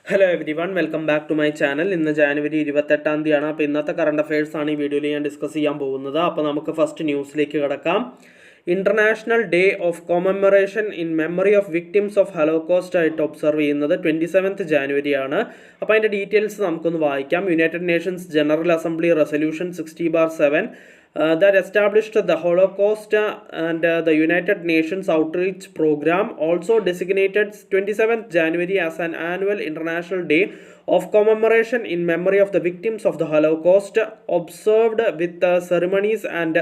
Hello everyone, welcome back to my channel. ഇന്ന് January 28-ാം തീയതിയാണ്. അപ്പോൾ ഇന്നത്തെ കറണ്ട് അഫയേഴ്സ് ആണ് ഈ വീഡിയോയിൽ ഞാൻ ഡിസ്കസ് ചെയ്യാൻ പോകുന്നത്. അപ്പോൾ നമുക്ക് ഫസ്റ്റ് ന്യൂസിലേക്ക് കിടക്കാം. International day of commemoration in memory of victims of Holocaust ആയിട്ട് ഒബ്സർവ് ചെയ്യുന്നത് 27 ജാനുവരി ആണ്. അപ്പോൾ അതിൻ്റെ ഡീറ്റെയിൽസ് നമുക്കൊന്ന് വായിക്കാം. United Nations General Assembly resolution 60/7 that established the Holocaust and the United Nations Outreach Program also designated 27th January as an annual international day of commemoration in memory of the victims of the Holocaust, observed with ceremonies and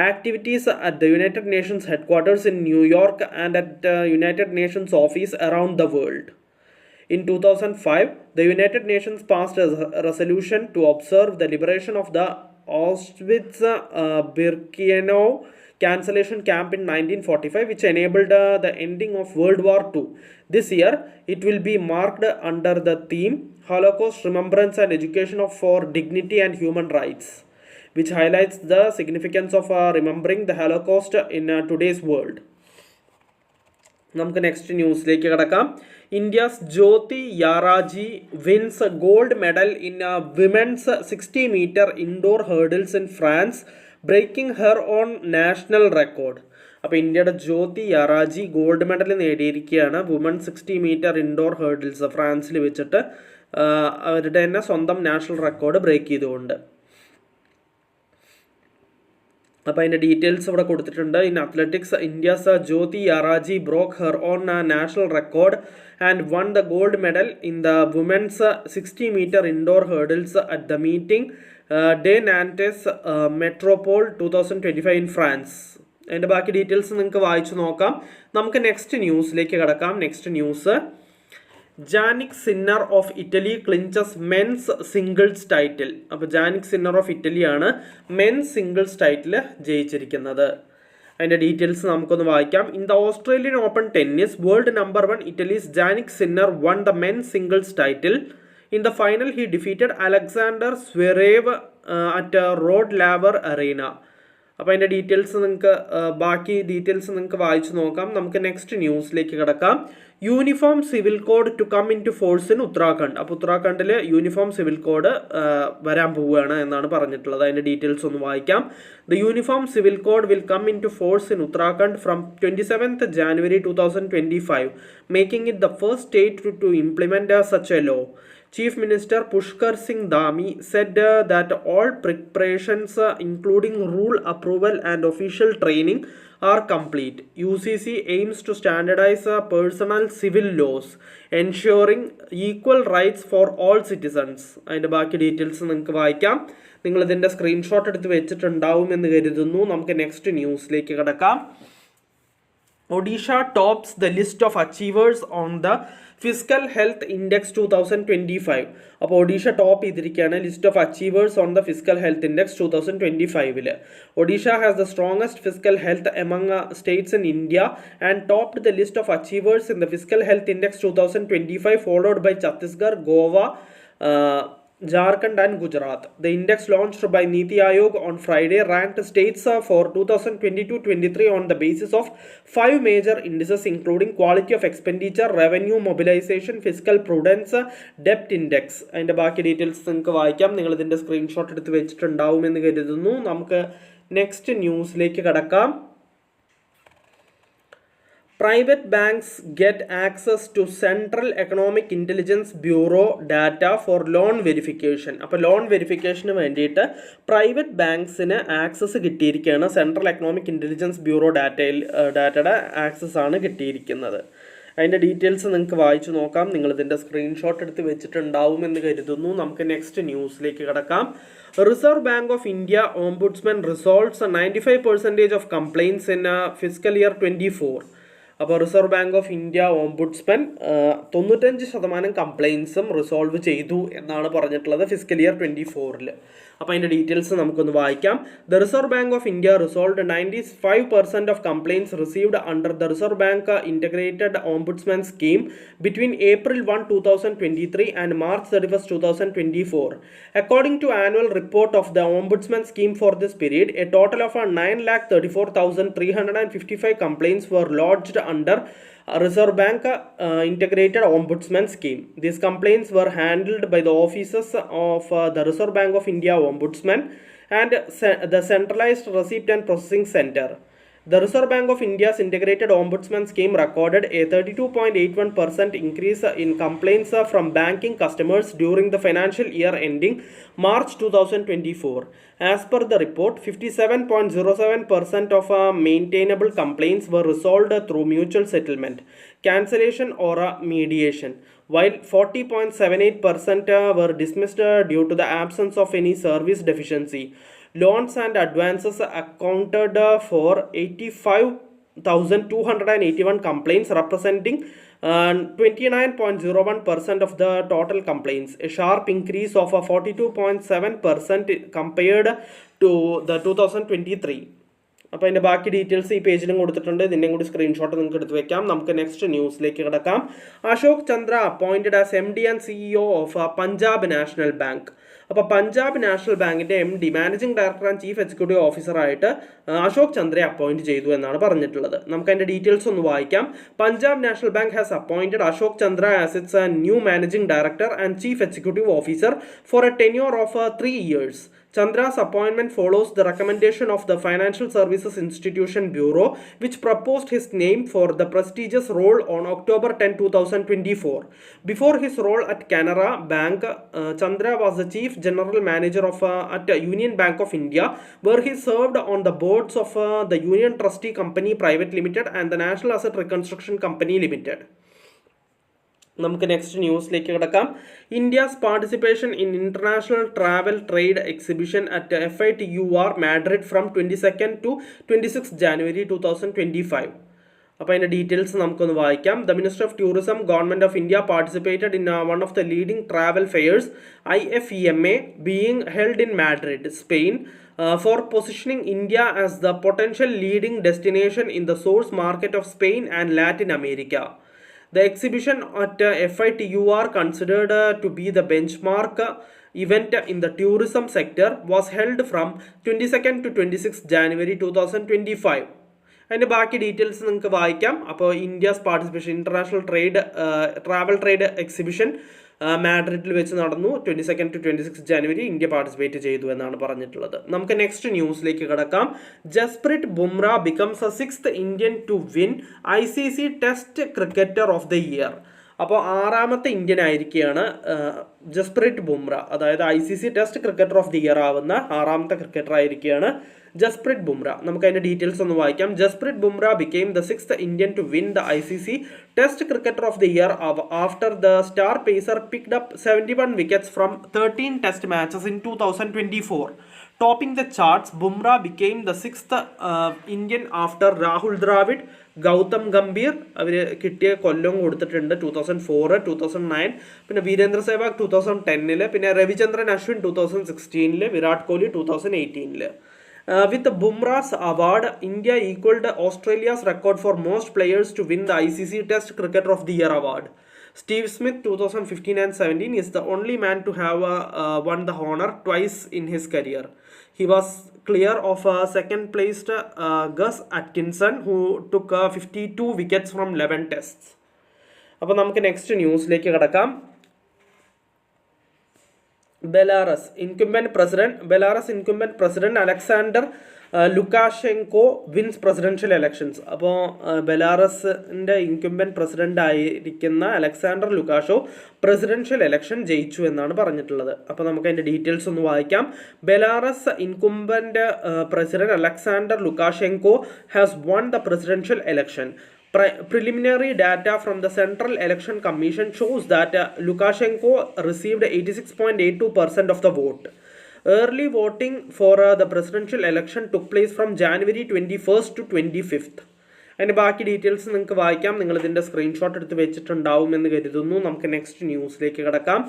activities at the United Nations headquarters in New York and at United Nations office around the world. In 2005, the United Nations passed a resolution to observe the liberation of the Auschwitz-Birkenau cancellation camp in 1945, which enabled the ending of World War II. This year, it will be marked under the theme Holocaust Remembrance and Education for Dignity and Human Rights, which highlights the significance of remembering the Holocaust in today's world. നമുക്ക് next ന്യൂസിലേക്ക് കിടക്കാം. India's Jyothi Yarraji wins gold medal in women's 60 metre indoor hurdles in France, breaking her own national record. അപ്പോൾ ഇന്ത്യയുടെ Jyothi Yarraji gold medal നേടിയിരിക്കുകയാണ് woman 60 metre indoor hurdles ഫ്രാൻസിൽ വെച്ചിട്ട് അവരുടെ തന്നെ സ്വന്തം നാഷണൽ റെക്കോർഡ് ബ്രേക്ക് ചെയ്തുകൊണ്ട്. അപ്പോൾ അതിൻ്റെ ഡീറ്റെയിൽസ് ഇവിടെ കൊടുത്തിട്ടുണ്ട്. In athletics, India's Jyothi Yarraji broke her own national record and won the gold medal in the women's 60 metre indoor hurdles at the meeting de Nantes Metropole 2025 in France. അതിൻ്റെ ബാക്കി details നിങ്ങൾക്ക് വായിച്ചു നോക്കാം. നമുക്ക് നെക്സ്റ്റ് ന്യൂസിലേക്ക് കിടക്കാം. Next news, Jannik Sinner of Italy clinches men's singles title. അപ്പോൾ Jannik Sinner of ഇറ്റലിയാണ് മെൻസ് സിംഗിൾസ് ടൈറ്റിൽ ജയിച്ചിരിക്കുന്നത്. അതിൻ്റെ ഡീറ്റെയിൽസ് നമുക്കൊന്ന് വായിക്കാം. In the Australian Open tennis, world number 1 Italy's Jannik Sinner won the men's singles title. In the final he defeated Alexander Zverev at Rod Laver Arena. അപ്പോൾ അതിൻ്റെ details നിങ്ങൾക്ക് ബാക്കി details നിങ്ങൾക്ക് വായിച്ചു നോക്കാം. നമുക്ക് നെക്സ്റ്റ് ന്യൂസിലേക്ക് കിടക്കാം. Uniform civil code to come into force in Uttarakhand. അപ്പോൾ ഉത്തരാഖണ്ഡിൽ യൂണിഫോം സിവിൽ കോഡ് വരാൻ പോവുകയാണ് എന്നാണ് പറഞ്ഞിട്ടുള്ളത്. അതിൻ്റെ ഡീറ്റെയിൽസ് ഒന്ന് വായിക്കാം. The uniform civil code will come into force in Uttarakhand from 27th January 2025, making it the first state to implement such a law. Chief Minister Pushkar Singh Dhami said that all preparations, including rule approval and official training, are complete. UCC aims to standardize personal civil laws, ensuring equal rights for all citizens. അതിൻ്റെ ബാക്കി details നിങ്ങൾക്ക് വായിക്കാം. നിങ്ങളിതിൻ്റെ screenshot എടുത്ത് വെച്ചിട്ടുണ്ടാവുമെന്ന് കരുതുന്നു. നമുക്ക് next ന്യൂസിലേക്ക് കിടക്കാം. Odisha tops the list of achievers on the fiscal health index 2025. അപ്പോൾ ഒഡീഷ ടോപ്പ് ചെയ്തിരിക്കുകയാണ് list of achievers on the fiscal health index 2025. Odisha has the strongest fiscal health among states in India and topped the list of achievers in the fiscal health index 2025, followed by Chhattisgarh, Goa, Jharkhand and Gujarat. The index launched by Niti Aayog on Friday ranked states for 2022-23 on the basis of 5 major indices including quality of expenditure, revenue mobilization, fiscal prudence, debt index. അതിൻ്റെ ബാക്കി details നിങ്ങൾക്ക് വായിക്കാം. നിങ്ങളിതിൻ്റെ screenshot എടുത്ത് വെച്ചിട്ടുണ്ടാവുമെന്ന് കരുതുന്നു. നമുക്ക് next ന്യൂസിലേക്ക് കടക്കാം. Private banks get access to Central Economic Intelligence Bureau data for loan verification. അപ്പോൾ ലോൺ വെരിഫിക്കേഷന് വേണ്ടിയിട്ട് പ്രൈവറ്റ് ബാങ്ക്സിന് ആക്സസ് കിട്ടിയിരിക്കുകയാണ്. സെൻട്രൽ എക്കണോമിക് ഇൻ്റലിജൻസ് ബ്യൂറോ ഡാറ്റയുടെ ആക്സസ് ആണ് കിട്ടിയിരിക്കുന്നത്. അതിൻ്റെ ഡീറ്റെയിൽസ് നിങ്ങൾക്ക് വായിച്ചു നോക്കാം. നിങ്ങളിതിൻ്റെ സ്ക്രീൻഷോട്ട് എടുത്ത് വെച്ചിട്ടുണ്ടാവുമെന്ന് കരുതുന്നു. നമുക്ക് നെക്സ്റ്റ് ന്യൂസിലേക്ക് കിടക്കാം. Reserve Bank of India ombudsman resolves 95% of complaints in fiscal year 24. അപ്പോൾ Reserve Bank of India ombudsman 95% കംപ്ലയിൻസും റിസോൾവ് ചെയ്തു എന്നാണ് പറഞ്ഞിട്ടുള്ളത് ഫിസ്ക്കൽ ഇയർ 24. അപ്പോൾ അതിൻ്റെ ഡീറ്റെയിൽസ് നമുക്കൊന്ന് വായിക്കാം. The Reserve Bank of India resolved 95% of complaints received under the Reserve Bank integrated ombudsman scheme between April 1, 2023 and March 31, 2024. According to annual report of the Ombudsman scheme for this period, a total of 9,34,355 complaints were lodged under Reserve Bank integrated ombudsman scheme. These complaints were handled by the offices of the Reserve Bank of India Ombudsman and the Centralized Receipt and Processing Center. The Reserve Bank of India's integrated ombudsman scheme recorded a 32.81% increase in complaints from banking customers during the financial year ending March 2024. As per the report, 57.07% of maintainable complaints were resolved through mutual settlement, cancellation or mediation, while 40.78% were dismissed due to the absence of any service deficiency. Loans and advances accounted for 85,281 complaints, representing 29.01% of the total complaints, a sharp increase of 42.7% compared to the 2023. അപ്പോൾ അതിൻ്റെ ബാക്കി details ഈ പേജിലും കൊടുത്തിട്ടുണ്ട്. ഇതിൻ്റെയും കൂടി screenshot നിങ്ങൾക്ക് എടുത്ത് വെക്കാം. നമുക്ക് നെക്സ്റ്റ് ന്യൂസിലേക്ക് കിടക്കാം. Ashok Chandra appointed as MD and CEO of Punjab National Bank. അപ്പോൾ പഞ്ചാബ് നാഷണൽ ബാങ്കിൻ്റെ MD, managing director and chief executive ഓഫീസറായിട്ട് അശോക് ചന്ദ്രയെ അപ്പോയിൻറ്റ് ചെയ്തു എന്നാണ് പറഞ്ഞിട്ടുള്ളത്. നമുക്ക് അതിൻ്റെ ഡീറ്റെയിൽസ് ഒന്ന് വായിക്കാം. Punjab National Bank has appointed Ashok Chandra as its new managing director and chief executive officer for a tenure of 3 years. Chandra's appointment follows the recommendation of the Financial Services Institution Bureau, which proposed his name for the prestigious role on October 10, 2024. Before his role at Canara Bank, Chandra was the Chief General Manager at Union Bank of India, where he served on the boards of the Union Trustee Company Private Limited and the National Asset Reconstruction Company Limited. നമുക്ക് next ന്യൂസിലേക്ക് കിടക്കാം. India's participation in international travel trade exhibition at FITUR Madrid from 22 to 26 January 2025. അപ്പോൾ അതിൻ്റെ details നമുക്കൊന്ന് വായിക്കാം. The minister of tourism, government of India participated in one of the leading travel fairs IFEMA being held in Madrid, Spain, for positioning India as the potential leading destination in the source market of Spain and Latin America. The exhibition at FITUR, considered to be the benchmark event in the tourism sector, was held from 22nd to 26th January 2025. അതിൻ്റെ ബാക്കി details നിങ്ങൾക്ക് വായിക്കാം. അപ്പോൾ India's participation international travel trade exhibition മാഡ്രിഡിൽ വെച്ച് നടന്നു. 22nd to 26 January India participate ചെയ്തു എന്നാണ് പറഞ്ഞിട്ടുള്ളത്. നമുക്ക് നെക്സ്റ്റ് ന്യൂസിലേക്ക് കിടക്കാം. Jasprit Bumrah becomes A 6th Indian to win ICC test cricketer of the year. അപ്പോൾ 6ാമത്തെ ഇന്ത്യൻ ആയിരിക്കുകയാണ് ജസ്പ്രീത് ബുംറ, അതായത് ICC test cricketer of the year ആവുന്ന 6ാമത്തെ ക്രിക്കറ്റർ ആയിരിക്കുകയാണ് ജസ്പ്രീത് ബുംറ. നമുക്ക് അതിൻ്റെ ഡീറ്റെയിൽസ് ഒന്ന് വായിക്കാം. Jasprit Bumrah became the 6th Indian to win the ICC Test Cricketer of the Year after the star pacer picked up 71 wickets from 13 test matches in 2024. Topping the charts, Bumrah became the 6th Indian after Rahul Dravid, Gautam Gambhir, അവർ കിട്ടിയ കൊല്ലം കൊടുത്തിട്ടുണ്ട് 2004, 2009, പിന്നെ വീരേന്ദ്ര സെവാഗ് 2010, പിന്നെ Ravichandran Ashwin 2016, Virat Kohli 2018. With Bumrah's award, India equaled Australia's record for most players to win the ICC Test Cricketer of the Year award. Steve Smith 2015 and 17 is the only man to have won the honor twice in his career. He was clear of second placed Gus Atkinson, who took 52 wickets from 11 tests. അപ്പോൾ നമുക്ക് next ന്യൂസിലേക്ക് കിടക്കാം. Belarus incumbent president Alexander Lukashenko wins presidential elections. അപ്പോൾ ബെലാറസിൻ്റെ incumbent president ആയിരിക്കുന്ന Alexander ലുക്കാഷോ presidential election ജയിച്ചു എന്നാണ് പറഞ്ഞിട്ടുള്ളത്. അപ്പോൾ നമുക്ക് അതിൻ്റെ ഡീറ്റെയിൽസ് ഒന്ന് വായിക്കാം. Belarus incumbent president Alexander Lukashenko has won the presidential election. Preliminary data from the Central Election Commission shows that Lukashenko received 86.82% of the vote. Early voting for the presidential election took place from January 21st to 25th. അതിൻ്റെ ബാക്കി details നിങ്ങൾക്ക് വായിക്കാം. നിങ്ങളിതിൻ്റെ screenshot എടുത്ത് വെച്ചിട്ടുണ്ടാവും എന്ന് കരുതുന്നു. നമുക്ക് next ന്യൂസിലേക്ക് കിടക്കാം.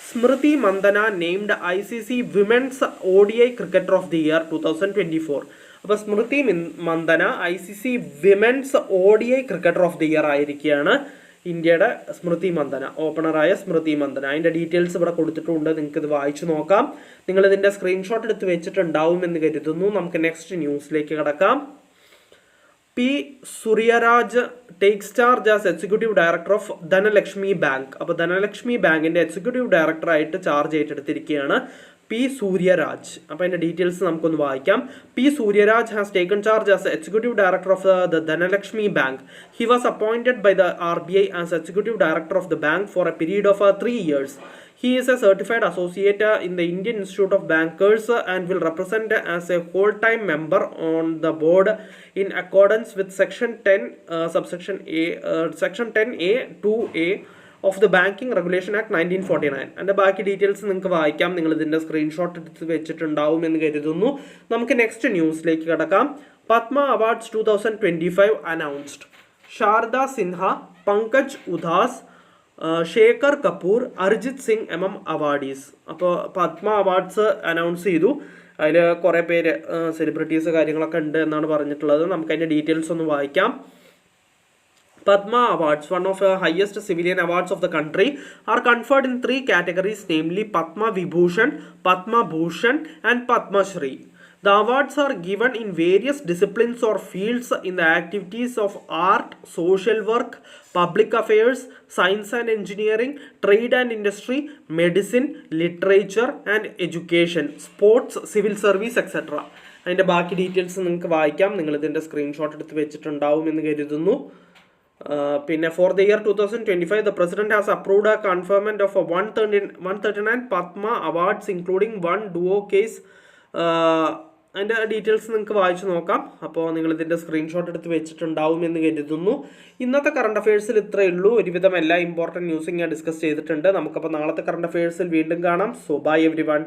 Smriti Mandhana named ICC women's ODI cricketer of the year 2024. അപ്പോൾ Smriti Mandhana ICC women's ODI cricketer of the year ആയിരിക്കുകയാണ്. ഇന്ത്യയുടെ സ്മൃതി മന്ദന, ഓപ്പണറായ സ്മൃതി മന്ദന. അതിൻ്റെ ഡീറ്റെയിൽസ് ഇവിടെ കൊടുത്തിട്ടുണ്ട്, നിങ്ങൾക്കിത് വായിച്ചു നോക്കാം. നിങ്ങളിതിൻ്റെ സ്ക്രീൻഷോട്ട് എടുത്ത് വെച്ചിട്ടുണ്ടാവും എന്ന് കരുതുന്നു. നമുക്ക് നെക്സ്റ്റ് ന്യൂസിലേക്ക് കിടക്കാം. P. Suryaraj takes charge as Executive Director of Dhanalakshmi Bank. അപ്പോൾ ധനലക്ഷ്മി ബാങ്കിൻ്റെ എക്സിക്യൂട്ടീവ് ഡയറക്ടറായിട്ട് ചാർജ് ഏറ്റെടുത്തിരിക്കുകയാണ് പി സൂര്യരാജ്. അപ്പോൾ അതിൻ്റെ ഡീറ്റെയിൽസ് നമുക്കൊന്ന് വായിക്കാം. P Suryaraj has taken charge as executive director of the Dhanlaxmi bank. He was appointed by the RBI as executive director of the bank for a period of 3 years. He is a certified associate in the Indian Institute of Bankers and will represent as a whole-time member on the board in accordance with Section 10, subsection A, Section 10A 2A of the Banking Regulation Act 1949. അതിൻ്റെ ബാക്കി details നിങ്ങൾക്ക് വായിക്കാം. നിങ്ങൾ ഇതിൻ്റെ screenshot എടുത്ത് വെച്ചിട്ടുണ്ടാവും എന്ന് കരുതുന്നു. നമുക്ക് നെക്സ്റ്റ് ന്യൂസിലേക്ക് കടക്കാം. Padma awards 2025 announced. ശാരദ സിൻഹ, പങ്കജ് ഉദാസ്, ശേഖർ കപൂർ, അർജിത് സിംഗ് എം അവാർഡീസ്. അപ്പോൾ പത്മ അവാർഡ്സ് അനൗൺസ് ചെയ്തു. അതിൽ കുറേ പേര് സെലിബ്രിറ്റീസ് കാര്യങ്ങളൊക്കെ ഉണ്ട് എന്നാണ് പറഞ്ഞിട്ടുള്ളത്. നമുക്ക് അതിൻ്റെ ഡീറ്റെയിൽസ് ഒന്ന് വായിക്കാം. Padma Awards, one of the highest civilian awards of the country, are conferred in 3 categories, namely Padma Vibhushan, Padma Bhushan and Padma Shri. The awards are given in various disciplines or fields in the activities of art, social work, public affairs, science and engineering, trade and industry, medicine, literature and education, sports, civil service, etc. അതിൻ്റെ ബാക്കി details നിങ്ങൾക്ക് വായിക്കാം. നിങ്ങളിതിൻ്റെ screenshot എടുത്ത് വെച്ചിട്ടുണ്ടാവും എന്ന് കരുതുന്നു. പിന്നെ for the year 2025 the president has approved a conferment of 139 Padma awards including 1 duo case. അതിൻ്റെ ഡീറ്റെയിൽസ് നിങ്ങൾക്ക് വായിച്ചു നോക്കാം. അപ്പോൾ നിങ്ങളിതിൻ്റെ സ്ക്രീൻഷോട്ട് എടുത്ത് വെച്ചിട്ടുണ്ടാവും എന്ന് കരുതുന്നു. ഇന്നത്തെ കറണ്ട് അഫയേഴ്സിൽ ഇത്രയേ ഉള്ളൂ. ഒരുവിധം എല്ലാ ഇമ്പോർട്ടൻറ്റ് ന്യൂസും ഞാൻ ഡിസ്കസ് ചെയ്തിട്ടുണ്ട്. നമുക്കപ്പോൾ നാളത്തെ കറണ്ട് അഫയേഴ്സിൽ വീണ്ടും കാണാം. So bye every one.